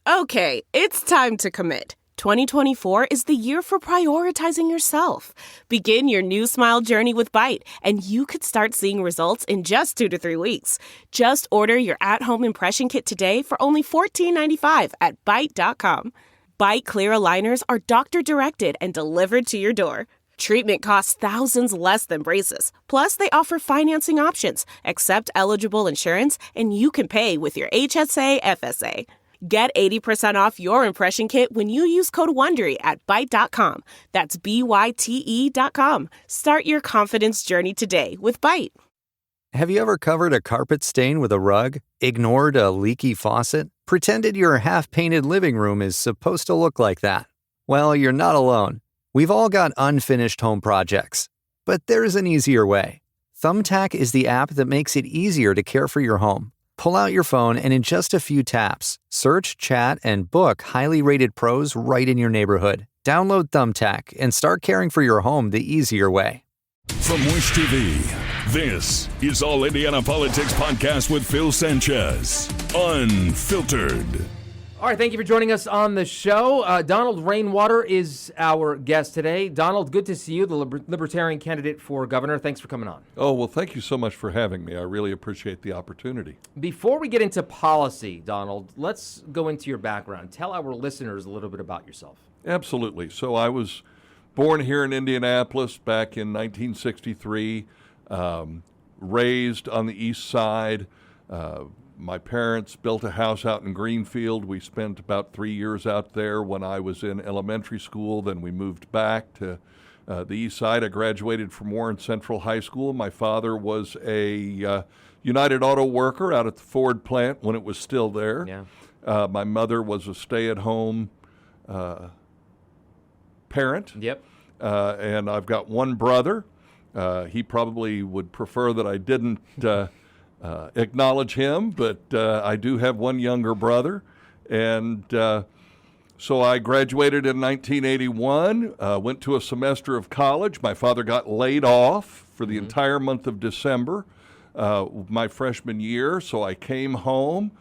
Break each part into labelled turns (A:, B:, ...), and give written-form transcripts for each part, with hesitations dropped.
A: Okay, it's time to commit. 2024 is the year for prioritizing yourself. Begin your new smile journey with Byte, and you could start seeing results in just 2 to 3 weeks. Just order your at-home impression kit today for only $14.95 at Byte.com. Byte Clear aligners are doctor-directed and delivered to your door. Treatment costs thousands less than braces. Plus, they offer financing options, accept eligible insurance, and you can pay with your HSA FSA. Get 80% off your impression kit when you use code WONDERY at Byte.com. That's BYTE.com. Start your confidence journey today with Byte.
B: Have you ever covered a carpet stain with a rug? Ignored a leaky faucet? Pretended your half-painted living room is supposed to look like that? Well, you're not alone. We've all got unfinished home projects. But there's an easier way. Thumbtack is the app that makes it easier to care for your home. Pull out your phone and in just a few taps, search, chat, and book highly rated pros right in your neighborhood. Download Thumbtack and start caring for your home the easier way.
C: From Wish TV, this is All Indiana Politics Podcast with Phil Sanchez. Unfiltered.
D: All right, thank you for joining us on the show. Donald Rainwater is our guest today. Donald, good to see you, the Libertarian candidate for governor. Thanks for coming on.
E: Oh, well, thank you so much for having me. I really appreciate the opportunity.
D: Before we get into policy, Donald, let's go into your background. Tell our listeners a little bit about yourself.
E: Absolutely. So I was born here in Indianapolis back in 1963, raised on the east side. My parents built a house out in Greenfield. We spent about 3 years out there when I was in elementary school. Then we moved back to the east side. I graduated from Warren Central High School. My father was a United Auto worker out at the Ford plant when it was still there.
D: Yeah.
E: My mother was a stay-at-home parent.
D: Yep.
E: And I've got one brother. He probably would prefer that I didn't acknowledge him, but I do have one younger brother. And so I graduated in 1981, went to a semester of college. My father got laid off for the entire month of December, my freshman year. So I came home,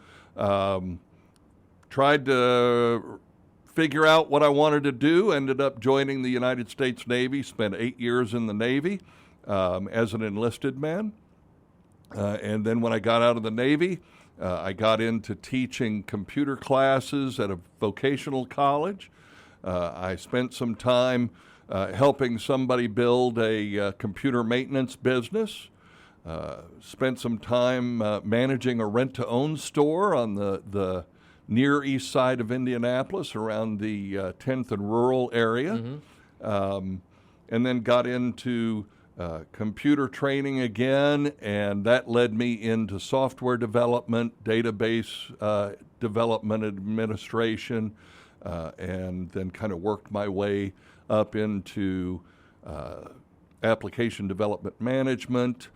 E: tried to figure out what I wanted to do, ended up joining the United States Navy, spent 8 years in the Navy as an enlisted man. And then when I got out of the Navy, I got into teaching computer classes at a vocational college. I spent some time helping somebody build a computer maintenance business. Spent some time managing a rent-to-own store on the near east side of Indianapolis, around the 10th and rural area. And then got into computer training again, and that led me into software development, database development administration, and then kind of worked my way up into application development management,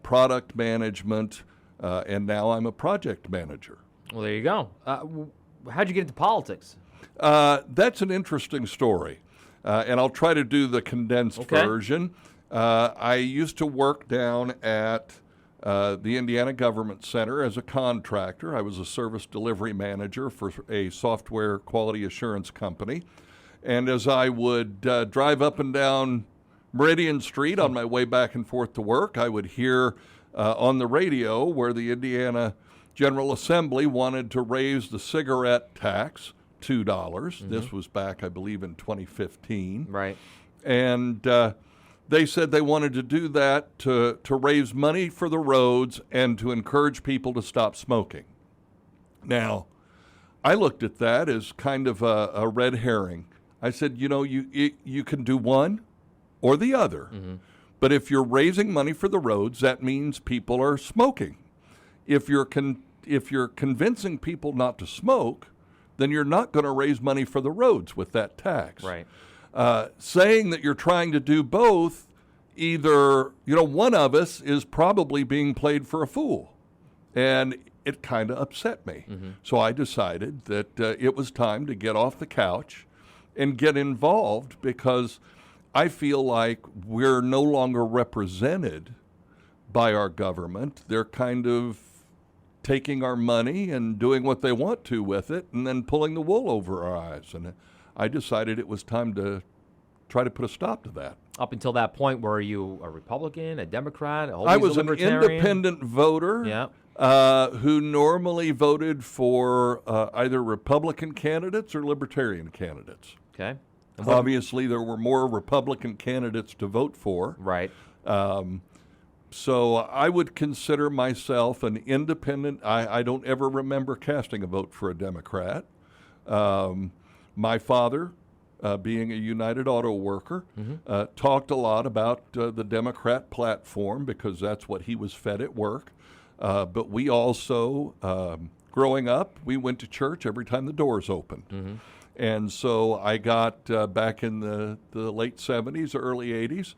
E: product management, and now I'm a project manager.
D: Well, there you go. How'd you get into politics?
E: That's an interesting story, and I'll try to do the condensed version. I used to work down at the Indiana Government Center as a contractor. I was a service delivery manager for a software quality assurance company. And as I would drive up and down Meridian Street on my way back and forth to work, I would hear on the radio where the Indiana General Assembly wanted to raise the cigarette tax $2. This was back, I believe, in 2015.
D: Right.
E: And they said they wanted to do that to raise money for the roads and to encourage people to stop smoking. Now, I looked at that as kind of a red herring. I said, you know, you can do one or the other. But if you're raising money for the roads, that means people are smoking. If you're convincing people not to smoke, then you're not going to raise money for the roads with that tax.
D: Right.
E: Saying that you're trying to do both, either, you know, one of us is probably being played for a fool. And it kind of upset me. So I decided that it was time to get off the couch and get involved, because I feel like we're no longer represented by our government. They're kind of taking our money and doing what they want to with it and then pulling the wool over our eyes. And I decided it was time to try to put a stop to that.
D: Up until that point, were you a Republican, a Democrat,
E: I was an independent voter who normally voted for either Republican candidates or Libertarian candidates.
D: Okay.
E: Obviously, there were more Republican candidates to vote for.
D: Right.
E: So I would consider myself an independent. I don't ever remember casting a vote for a Democrat. My father, being a United Auto Worker, talked a lot about the Democrat platform because that's what he was fed at work. But we also, growing up, we went to church every time the doors opened. And so I got, back in the late 70s, early 80s,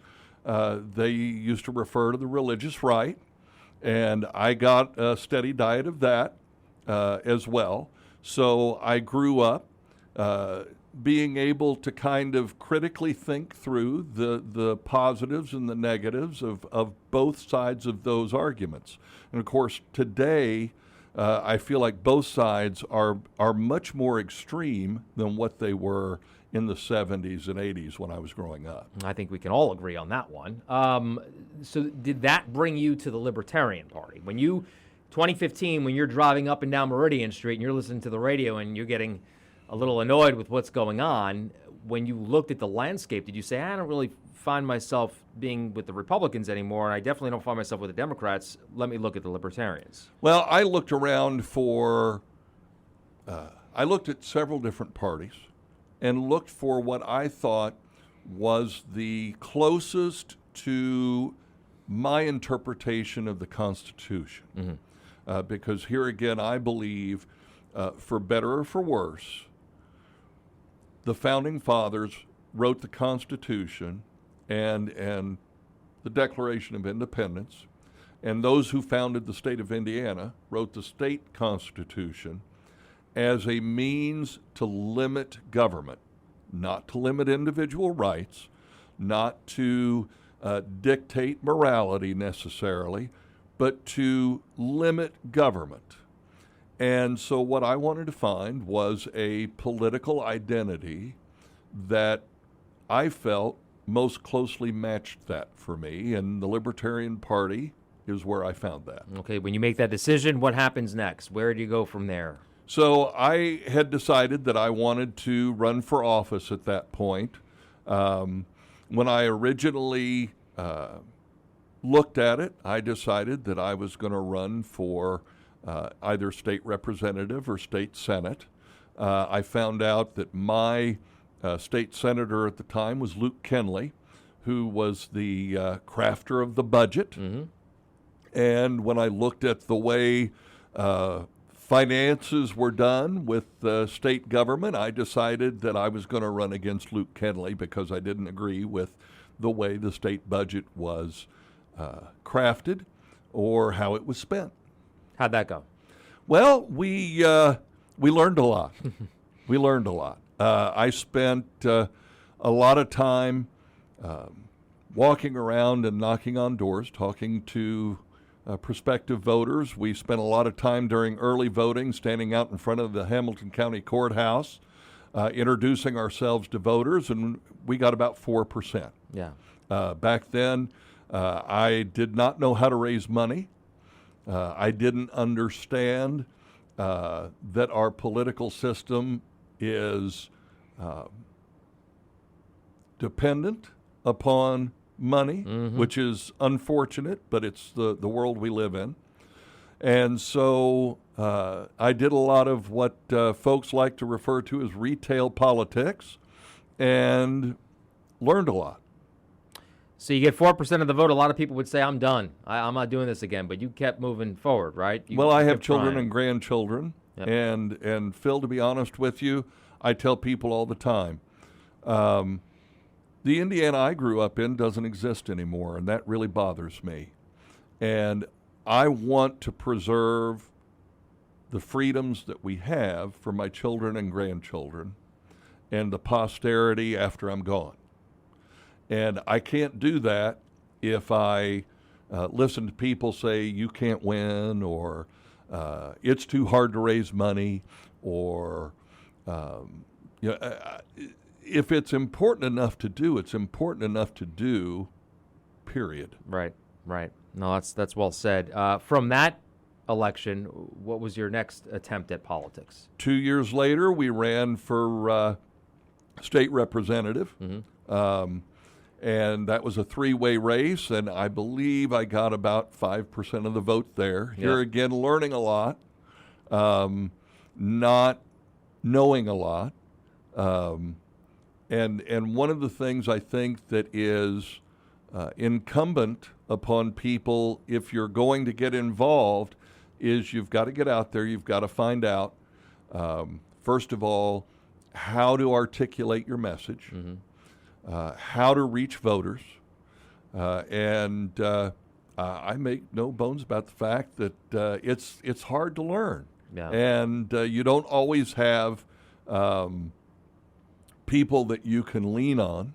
E: they used to refer to the religious right, and I got a steady diet of that as well. So I grew up being able to kind of critically think through the positives and the negatives of both sides of those arguments. And of course, today, I feel like both sides are much more extreme than what they were in the 70s and 80s when I was growing up.
D: I think we can all agree on that one. So did that bring you to the Libertarian Party? 2015, when you're driving up and down Meridian Street and you're listening to the radio and you're getting a little annoyed with what's going on, when you looked at the landscape, did you say, I don't really find myself being with the Republicans anymore, and I definitely don't find myself with the Democrats, let me look at the Libertarians?
E: Well, I looked around I looked at several different parties and looked for what I thought was the closest to my interpretation of the Constitution. Because here again, I believe, for better or for worse, the Founding Fathers wrote the Constitution and the Declaration of Independence, and those who founded the state of Indiana wrote the state constitution as a means to limit government, not to limit individual rights, not to dictate morality necessarily, but to limit government. And so what I wanted to find was a political identity that I felt most closely matched that for me, and the Libertarian Party is where I found that.
D: Okay, when you make that decision, what happens next? Where do you go from there?
E: So I had decided that I wanted to run for office at that point. When I originally looked at it, I decided that I was going to run for either state representative or state senate. I found out that my state senator at the time was Luke Kenley, who was the crafter of the budget. And when I looked at the way finances were done with the state government, I decided that I was going to run against Luke Kenley because I didn't agree with the way the state budget was crafted or how it was spent.
D: How'd that go?
E: Well, we learned a lot. We learned a lot. I spent a lot of time walking around and knocking on doors, talking to prospective voters. We spent a lot of time during early voting standing out in front of the Hamilton County Courthouse, introducing ourselves to voters, and we got about 4%.
D: Yeah.
E: Back then, I did not know how to raise money. I didn't understand that our political system is dependent upon money, which is unfortunate, but it's the world we live in. And so I did a lot of what folks like to refer to as retail politics and learned a lot.
D: So you get 4% of the vote. A lot of people would say, I'm done. I'm not doing this again. But you kept moving forward, right?
E: Well, I have children and grandchildren. Yep. And Phil, to be honest with you, I tell people all the time, the Indiana I grew up in doesn't exist anymore, and that really bothers me. And I want to preserve the freedoms that we have for my children and grandchildren and the posterity after I'm gone. And I can't do that if I listen to people say you can't win or it's too hard to raise money, or if it's important enough to do, it's important enough to do, period.
D: Right. No, that's well said. From that election, what was your next attempt at politics?
E: 2 years later, we ran for state representative, and that was a three-way race, and I believe I got about 5% of the vote there. Here again, learning a lot, not knowing a lot, and one of the things I think that is incumbent upon people, if you're going to get involved, is you've got to get out there, you've got to find out, first of all, how to articulate your message, how to reach voters, and I make no bones about the fact that it's hard to learn, and you don't always have people that you can lean on.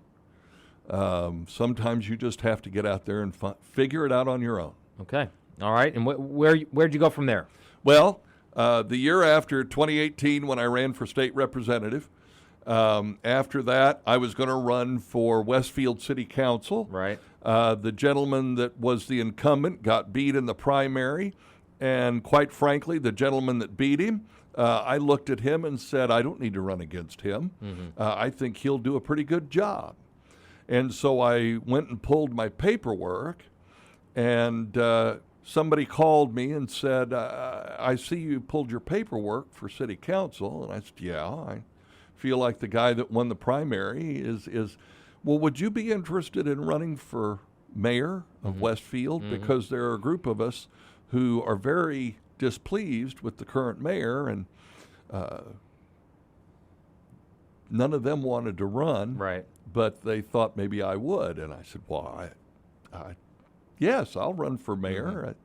E: Sometimes you just have to get out there and figure it out on your own.
D: Okay. All right. And where'd you go from there?
E: Well, the year after 2018, when I ran for state representative, after that, I was going to run for Westfield City Council.
D: Right.
E: The gentleman that was the incumbent got beat in the primary, and quite frankly, the gentleman that beat him, I looked at him and said, I don't need to run against him. I think he'll do a pretty good job. And so I went and pulled my paperwork, and somebody called me and said, I see you pulled your paperwork for city council. And I said, yeah, I feel like the guy that won the primary is well, would you be interested in running for mayor of Westfield? Because there are a group of us who are very displeased with the current mayor, and none of them wanted to run.
D: Right.
E: But they thought maybe I would. And I said, well, yes, I'll run for mayor.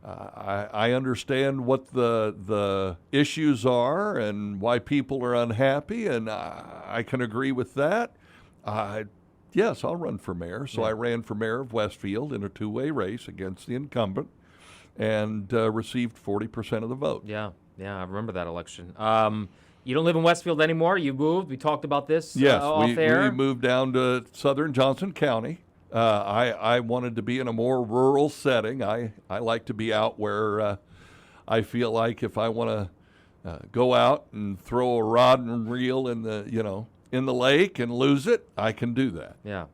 E: I understand what the issues are and why people are unhappy, and I can agree with that. Yes, I'll run for mayor. So I ran for mayor of Westfield in a two-way race against the incumbent, and received 40% of the vote.
D: Yeah, I remember that election. You don't live in Westfield anymore. You moved. We talked about this off air.
E: We moved down to southern Johnson County. I wanted to be in a more rural setting. I like to be out where I feel like if I want to go out and throw a rod and reel in the lake and lose it, I can do that.
D: Yeah.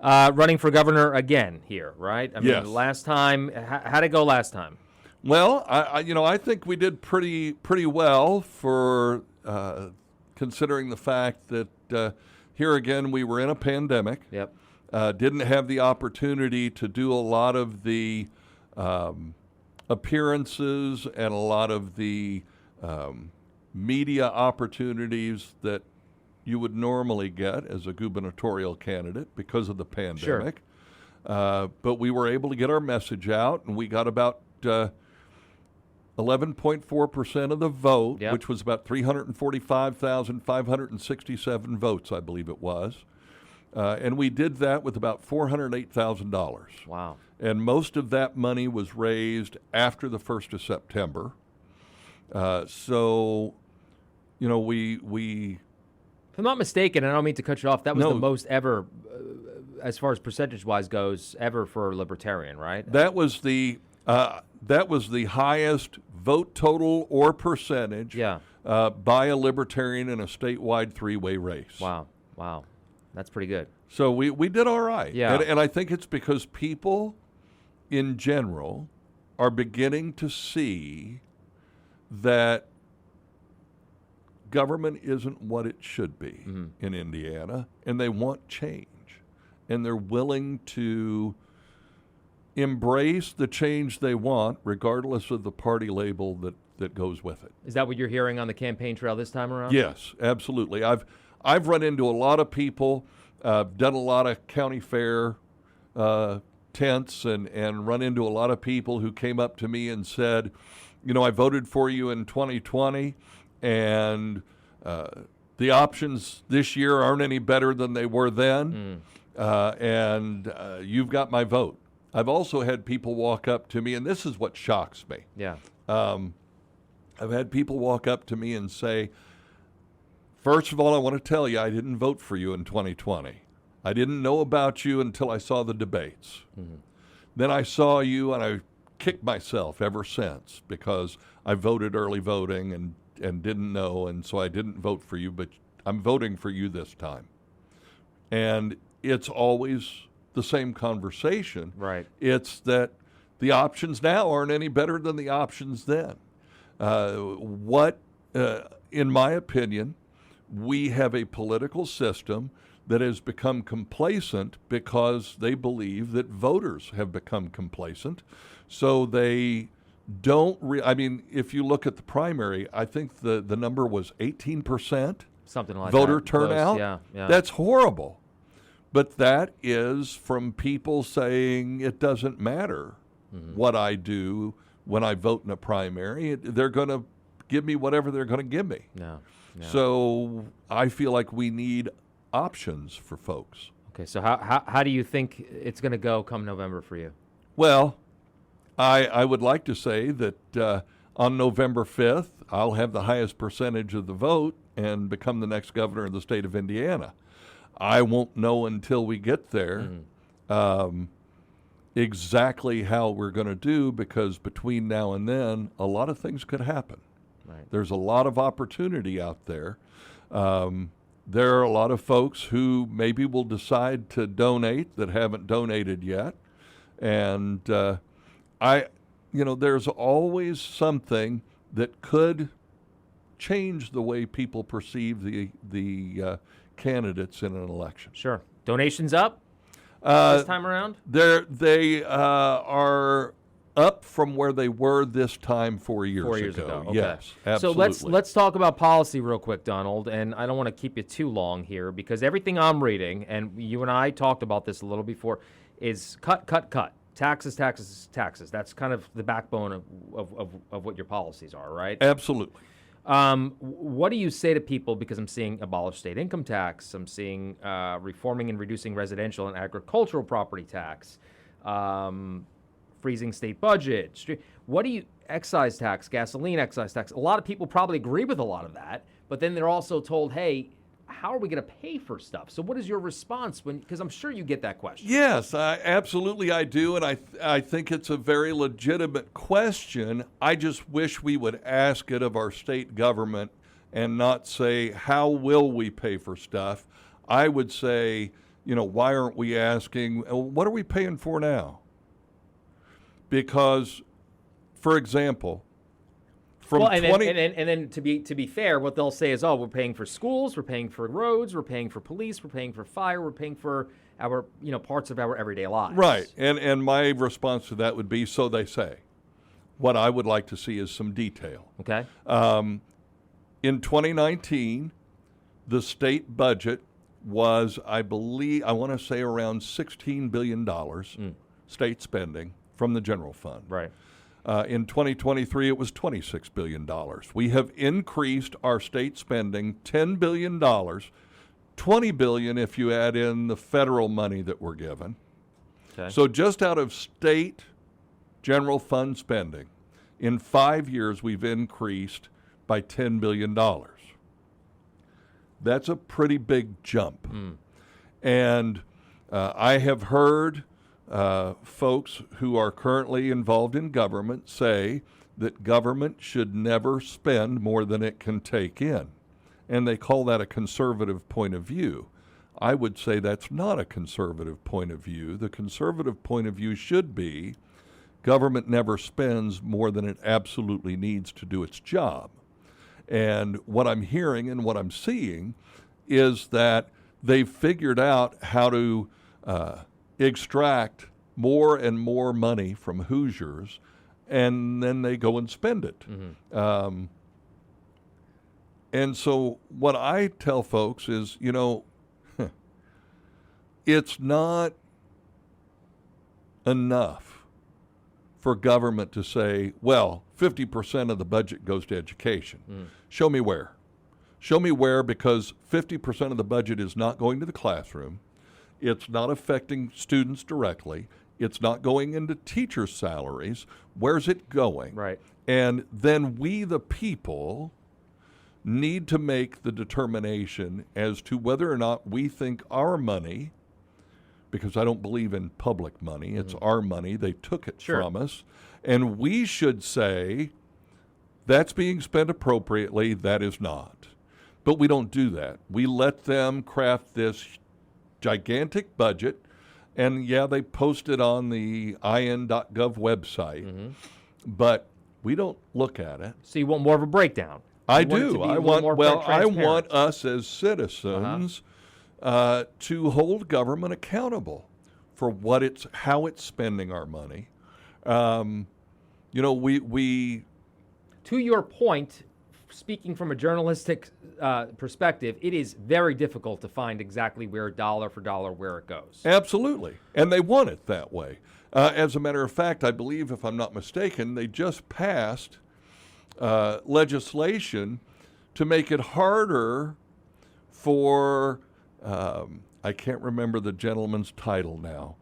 D: Running for governor again here, right? I mean, last time, how'd it go last time?
E: Well, I think we did pretty well for considering the fact that here again we were in a pandemic.
D: Yep.
E: Didn't have the opportunity to do a lot of the appearances and a lot of the media opportunities that you would normally get as a gubernatorial candidate because of the pandemic. Sure. But we were able to get our message out, and we got about 11.4% of the vote, which was about 345,567 votes, I believe it was. And we did that with about $408,000.
D: Wow.
E: And most of that money was raised after the 1st of September. So, we...
D: If I'm not mistaken, I don't mean to cut you off, that was the most ever, as far as percentage-wise goes, ever for Libertarian, right?
E: That was the highest vote total or percentage by a Libertarian in a statewide three-way race.
D: Wow. That's pretty good.
E: So we did all right.
D: Yeah.
E: And I think it's because people in general are beginning to see that government isn't what it should be in Indiana, and they want change. And they're willing to embrace the change they want, regardless of the party label that goes with it.
D: Is that what you're hearing on the campaign trail this time around?
E: Yes, absolutely. I've run into a lot of people, done a lot of county fair tents, and run into a lot of people who came up to me and said, I voted for you in 2020, and the options this year aren't any better than they were then, and you've got my vote. I've also had people walk up to me, and this is what shocks me.
D: Yeah.
E: I've had people walk up to me and say, first of all, I want to tell you I didn't vote for you in 2020. I didn't know about you until I saw the debates. Mm-hmm. Then I saw you, and I kicked myself ever since because I voted early voting and didn't know, and so I didn't vote for you, but I'm voting for you this time. And it's always the same conversation.
D: Right.
E: It's that the options now aren't any better than the options then. In my opinion, we have a political system that has become complacent because they believe that voters have become complacent. So they don't if you look at the primary, I think the number was 18%.
D: Something like
E: voter
D: that.
E: turnout.
D: Close. Yeah.
E: That's horrible. But that is from people saying it doesn't matter what I do when I vote in a primary. They're going to give me whatever they're going to give me.
D: No.
E: So I feel like we need options for folks.
D: Okay, so how do you think it's going to go come November for you?
E: Well, I would like to say that on November 5th, I'll have the highest percentage of the vote and become the next governor of the state of Indiana. I won't know until we get there exactly how we're going to do, because between now and then, a lot of things could happen.
D: Right.
E: There's a lot of opportunity out there. There are a lot of folks who maybe will decide to donate that haven't donated yet. And there's always something that could change the way people perceive the candidates in an election.
D: Sure. Donations up this time around?
E: They are up from where they were this time 4 years ago.
D: 4 years ago. Okay.
E: Yes, absolutely.
D: So let's talk about policy real quick, Donald. And I don't want to keep you too long here, because everything I'm reading, and you and I talked about this a little before, is cut. Taxes. That's kind of the backbone of what your policies are, right?
E: Absolutely.
D: What do you say to people, because I'm seeing abolish state income tax, I'm seeing reforming and reducing residential and agricultural property tax, freezing state budget, excise tax, gasoline excise tax. A lot of people probably agree with a lot of that, but then they're also told, hey, how are we going to pay for stuff? So what is your response because I'm sure you get that question.
E: Yes, absolutely I do, and I think it's a very legitimate question. I just wish we would ask it of our state government and not say, how will we pay for stuff? I would say, why aren't we asking, what are we paying for now? Because, for example,
D: then to be fair, what they'll say is, we're paying for schools, we're paying for roads, we're paying for police, we're paying for fire, we're paying for our parts of our everyday lives.
E: Right, and my response to that would be, so they say. What I would like to see is some detail.
D: Okay.
E: In 2019, the state budget was, I want to say around $16 billion state spending from the general fund.
D: Right.
E: In 2023, it was $26 billion. We have increased our state spending $10 billion, $20 billion if you add in the federal money that we're given.
D: Okay.
E: So just out of state general fund spending, in 5 years, we've increased by $10 billion. That's a pretty big jump. And I have heard folks who are currently involved in government say that government should never spend more than it can take in. And they call that a conservative point of view. I would say that's not a conservative point of view. The conservative point of view should be government never spends more than it absolutely needs to do its job. And what I'm hearing and what I'm seeing is that they've figured out how to extract more and more money from Hoosiers, and then they go and spend it. Mm-hmm. And so what I tell folks is, it's not enough for government to say, well, 50% of the budget goes to education. Show me where. Show me where, because 50% of the budget is not going to the classroom. It's not affecting students directly. It's not going into teacher salaries. Where's it going?
D: Right.
E: And then we, the people, need to make the determination as to whether or not we think our money, because I don't believe in public money, it's our money, they took it from us, and we should say, that's being spent appropriately, that is not. But we don't do that. We let them craft this gigantic budget, and yeah, they post it on the in.gov website, but we don't look at it.
D: So you want more of a breakdown?
E: I do. I want us as citizens to hold government accountable for how it's spending our money. We
D: to your point, speaking from a journalistic perspective, it is very difficult to find exactly where dollar for dollar where it goes.
E: Absolutely, and they want it that way. As a matter of fact, I believe, if I'm not mistaken, they just passed legislation to make it harder for, I can't remember the gentleman's title now,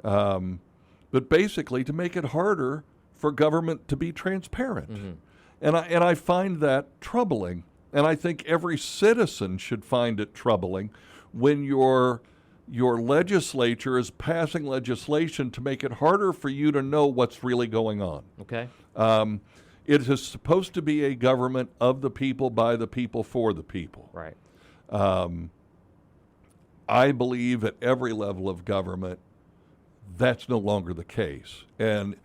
E: but basically to make it harder for government to be transparent. And I find that troubling. And I think every citizen should find it troubling when your legislature is passing legislation to make it harder for you to know what's really going on.
D: Okay.
E: It is supposed to be a government of the people, by the people, for the people.
D: Right.
E: I believe at every level of government, that's no longer the case. And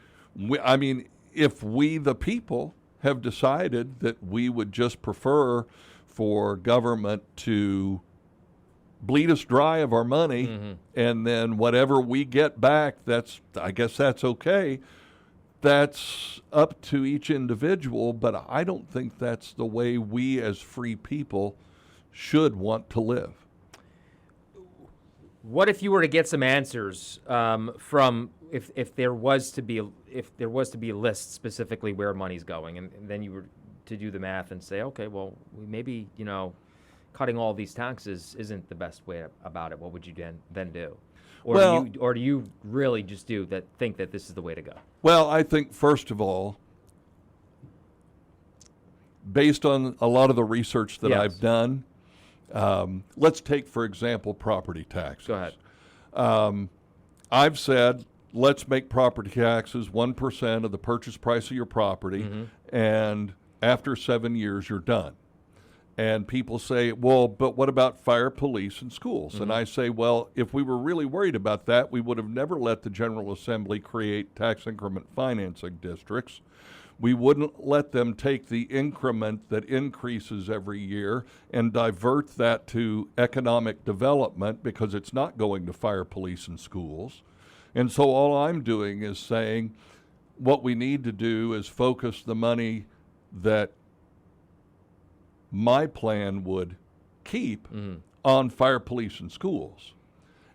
E: if we, the people, have decided that we would just prefer for government to bleed us dry of our money, and then whatever we get back, I guess that's okay. That's up to each individual, but I don't think that's the way we as free people should want to live.
D: What if you were to get some answers from if there was to be a list specifically where money's going, and then you were to do the math and say, okay, well, maybe cutting all these taxes isn't the best way about it. What would you then do? Or do you really just think that this is the way to go?
E: Well, I think first of all, based on a lot of the research that I've done, let's take, for example, property taxes.
D: Go ahead.
E: I've said, let's make property taxes 1% of the purchase price of your property, and after 7 years, you're done. And people say, well, but what about fire, police, and schools? And I say, well, if we were really worried about that, we would have never let the General Assembly create tax increment financing districts. We wouldn't let them take the increment that increases every year and divert that to economic development, because it's not going to fire, police, and schools. And so all I'm doing is saying what we need to do is focus the money that my plan would keep on fire, police, and schools.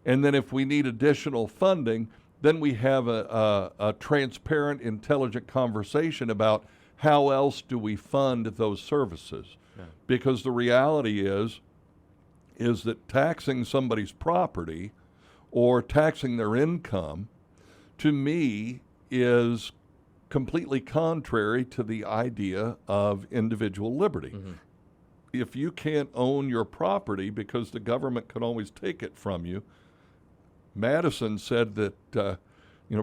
E: And then if we need additional funding, then we have a transparent, intelligent conversation about how else do we fund those services. Yeah. Because the reality is that taxing somebody's property or taxing their income, to me, is completely contrary to the idea of individual liberty. If you can't own your property because the government can always take it from you, Madison said that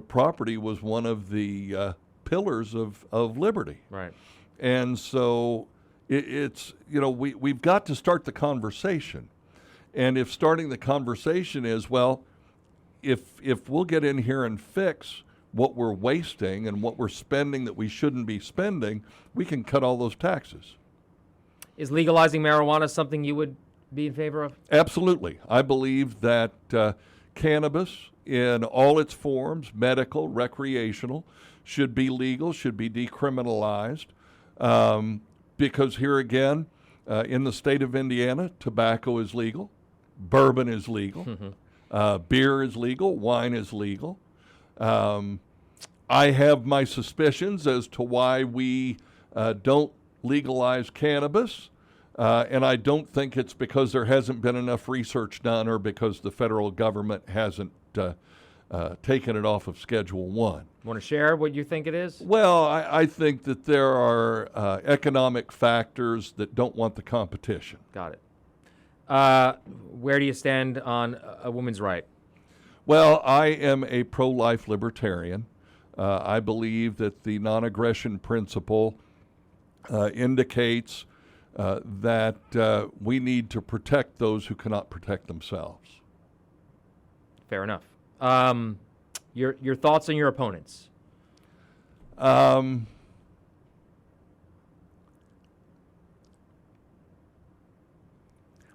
E: property was one of the pillars of liberty.
D: Right.
E: And so we've got to start the conversation. And if starting the conversation is, well, if we'll get in here and fix what we're wasting and what we're spending that we shouldn't be spending, we can cut all those taxes.
D: Is legalizing marijuana something you would be in favor of?
E: Absolutely. I believe that cannabis in all its forms, medical, recreational, should be legal, should be decriminalized, because here again, in the state of Indiana, tobacco is legal, bourbon is legal, beer is legal, wine is legal. I have my suspicions as to why we don't legalize cannabis, and I don't think it's because there hasn't been enough research done or because the federal government hasn't taking it off of Schedule 1.
D: Want to share what you think it is?
E: Well, I think that there are economic factors that don't want the competition.
D: Got it. Where do you stand on a woman's right?
E: Well, I am a pro-life libertarian. I believe that the non-aggression principle indicates that we need to protect those who cannot protect themselves.
D: Fair enough. Your thoughts on your opponents?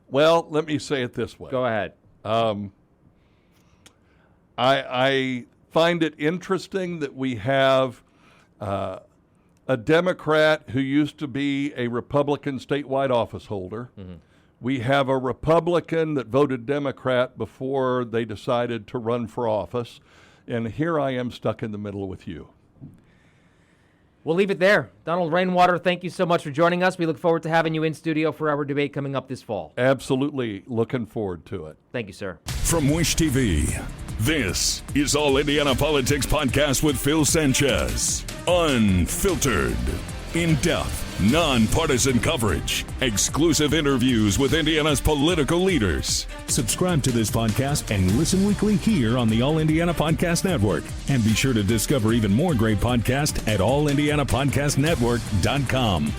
E: Well, let me say it this way.
D: Go ahead.
E: I find it interesting that we have a Democrat who used to be a Republican statewide office holder. Mm-hmm. We have a Republican that voted Democrat before they decided to run for office. And here I am stuck in the middle with you.
D: We'll leave it there. Donald Rainwater, thank you so much for joining us. We look forward to having you in studio for our debate coming up this fall.
E: Absolutely looking forward to it.
D: Thank you, sir.
C: From Wish TV, this is All Indiana Politics Podcast with Phil Sanchez. Unfiltered, in-depth, nonpartisan coverage, exclusive interviews with Indiana's political leaders. Subscribe to this podcast and listen weekly here on the All Indiana Podcast Network. And be sure to discover even more great podcasts at allindianapodcastnetwork.com.